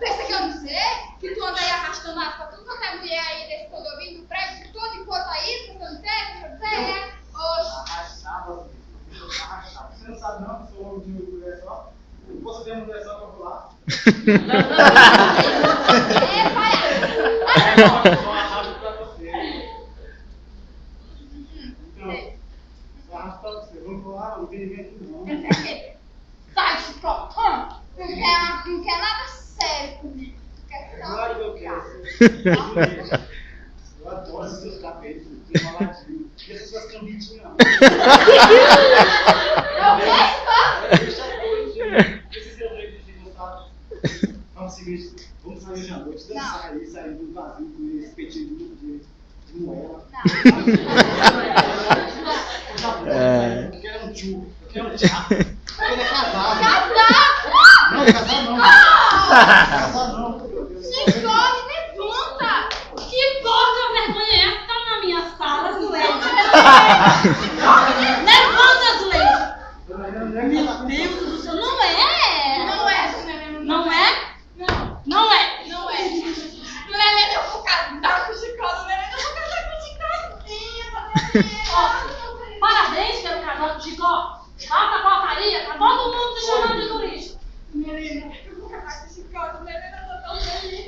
Pensa que eu não sei? Que tu anda aí arrastando as pra tudo quanto é mulher aí desse condomínio, do prédio, todo enquanto aí, tu não sei? Oxe. Arrastava. Você não sabe não que sou homem de mulher só? Você tem mulher só pra pular? É, palhaço. Só arrasto pra você. Então, só arrasto pra você. Vamos pular, não tem ninguém aqui não. Sai, Chico. Não quer nada sério comigo. Claro que eu quero. Eu adoro os seus cabelos, enroladinhos. E essas suas cambidinhas. Deixa doido, esse seu jeito de gostar. Vamos seguir hoje à noite, dançar aí, sair do vazio com esse peitinho de moela. Eu quero um tio, eu quero um tchá. Eu quero casar. Não, casar não. Casar não. Chico, levanta. Que porra vergonha é essa? Tá na minha sala, Zuleide. Levanta, Zuleide. Meu Deus do céu, não é? Não é? Não é? Não é. Não é. Não é nem eu vou casar com o Chico, não é nem eu vou casar com o Chico. Ó, parabéns pelo casal do Chico. Passa a portaria, tá todo mundo te chamando de turista. Menina, eu vou casar com o Chico, não é nem eu vou casar com o Chico.